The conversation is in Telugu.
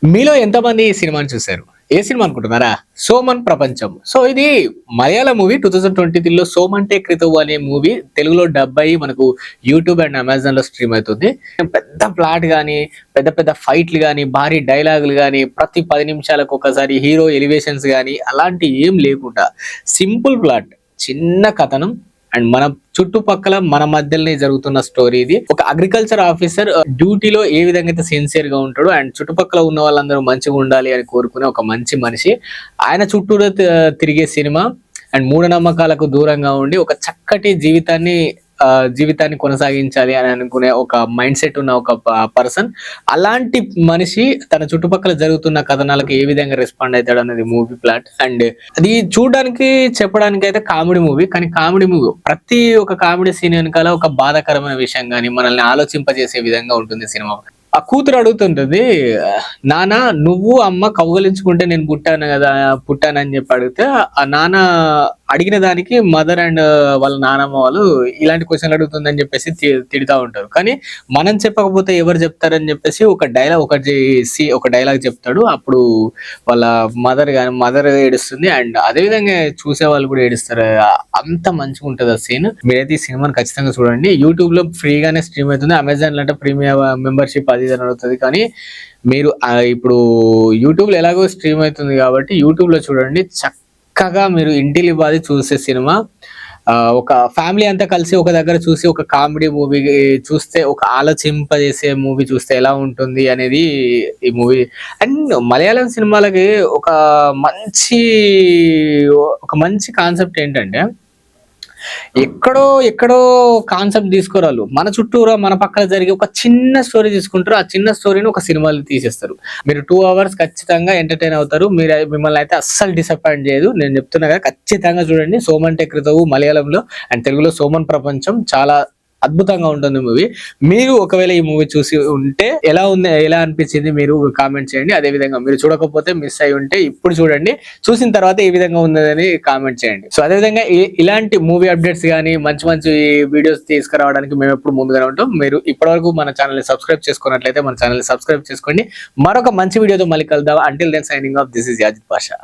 మీలో ఎంతమంది ఈ సినిమాని చూసారు? ఏ సినిమా అనుకుంటున్నారా? 'సోమన్ ప్రపంచం'. సో ఇది మలయాళం మూవీ 2023లో 'సోమంటే క్రితువు' అనే మూవీ తెలుగులో డబ్ అయ్యి మనకు యూట్యూబ్ అండ్ అమెజాన్‌లో స్ట్రీమ్ అవుతుంది. పెద్ద ప్లాట్ గాని, పెద్ద పెద్ద ఫైట్‌లు గాని, భారీ డైలాగులు గాని, ప్రతి 10 నిమిషాలకు ఒకసారి హీరో ఎలివేషన్స్ గాని అలాంటియి ఏం లేకుండా సింపుల్ ప్లాట్, చిన్న కథనం అండ్ మన చుట్టుపక్కల మన మధ్యలోనే జరుగుతున్న స్టోరీ ఇది. ఒక అగ్రికల్చర్ ఆఫీసర్ డ్యూటీలో ఏ విధంగా అయితే సిన్సియర్ గా ఉంటాడో అండ్ చుట్టుపక్కల ఉన్న వాళ్ళందరూ మంచిగా ఉండాలి అని కోరుకునే ఒక మంచి మనిషి. ఆయన చుట్టూరా తిరిగే సినిమా అండ్ మూఢనమ్మకాలకు దూరంగా ఉండి ఒక చక్కటి జీవితాన్ని కొనసాగించాలి అని అనుకునే ఒక మైండ్ సెట్ ఉన్న ఒక పర్సన్. అలాంటి మనిషి తన చుట్టుపక్కల జరుగుతున్న కథనాలకు ఏ విధంగా రెస్పాండ్ అవుతాడు అనేది మూవీ ప్లాట్. అండ్ అది చూడడానికి చెప్పడానికి అయితే కామెడీ మూవీ, కానీ కామెడీ మూవీ ప్రతి ఒక్క కామెడీ సీన్ వెనకాల ఒక బాధాకరమైన విషయం కానీ మనల్ని ఆలోచింపజేసే విధంగా ఉంటుంది సినిమా. ఆ కూతురు అడుగుతుంటది, నాన్న నువ్వు అమ్మ కౌగలించుకుంటే నేను పుట్టానని చెప్పి అడిగితే, ఆ నాన్న అడిగిన దానికి మదర్ అండ్ వాళ్ళ నానమ్మ వాళ్ళు ఇలాంటి క్వశ్చన్లు అడుగుతుందని చెప్పేసి తిడతా ఉంటారు. కానీ మనం చెప్పకపోతే ఎవరు చెప్తారని చెప్పేసి ఒక డైలాగ్ చెప్తాడు. అప్పుడు వాళ్ళ మదర్ ఏడుస్తుంది అండ్ అదే విధంగా చూసే వాళ్ళు కూడా ఏడుస్తారు. అంత మంచిగా ఉంటది ఆ సీన్. మీరైతే ఈ సినిమాని ఖచ్చితంగా చూడండి. యూట్యూబ్ లో ఫ్రీగానే స్ట్రీమ్ అవుతుంది. అమెజాన్ అంటే ప్రీమియం మెంబర్షిప్ అది ఇది అవుతుంది. కానీ మీరు ఇప్పుడు యూట్యూబ్ లో ఎలాగో స్ట్రీమ్ అవుతుంది కాబట్టి యూట్యూబ్ లో చూడండి. చక్కగా మీరు ఇంటిల్లిపాది చూసే సినిమా. ఒక ఫ్యామిలీ అంతా కలిసి ఒక దగ్గర చూసి ఒక కామెడీ మూవీ చూస్తే, ఒక ఆలోచింపజేసే మూవీ చూస్తే ఎలా ఉంటుంది అనేది ఈ మూవీ. అండ్ మలయాళం సినిమాలకి మంచి ఒక మంచి కాన్సెప్ట్ ఏంటంటే, ఎక్కడో కాన్సెప్ట్ తీసుకురాళ్ళు మన చుట్టూరా మన పక్కన జరిగే ఒక చిన్న స్టోరీ తీసుకుంటారు. ఆ చిన్న స్టోరీని ఒక సినిమాలో తీసేస్తారు. మీరు 2 hours ఖచ్చితంగా ఎంటర్టైన్ అవుతారు. మిమ్మల్ని అయితే అస్సలు డిసప్పాయింట్ చేయదు. నేను చెప్తున్నా కదా, ఖచ్చితంగా చూడండి. 'సోమంటే క్రితువు' మలయాళంలో అండ్ తెలుగులో 'సోమన్ ప్రపంచం' చాలా అద్భుతంగా ఉంటుంది మూవీ. మీరు ఒకవేళ ఈ మూవీ చూసి ఉంటే ఎలా అనిపించింది మీరు కామెంట్ చేయండి. అదే విధంగా మీరు చూడకపోతే మిస్ అయి ఉంటే ఇప్పుడు చూడండి, చూసిన తర్వాత ఏ విధంగా ఉందని కామెంట్ చేయండి. సో అదే విధంగా ఇలాంటి మూవీ అప్డేట్స్ కానీ మంచి మంచి వీడియోస్ తీసుకురావడానికి మేము ఎప్పుడు ముందుగానే ఉంటాం. మీరు ఇప్పటివరకు మన ఛానల్ ని సబ్స్క్రైబ్ చేసుకున్నట్లయితే మన ఛానల్ ని సబ్స్క్రైబ్ చేసుకోండి. మరొక మంచి వీడియోతో మళ్ళీ కలుద్దాం. Until then signing off, this is Yazid Pasha.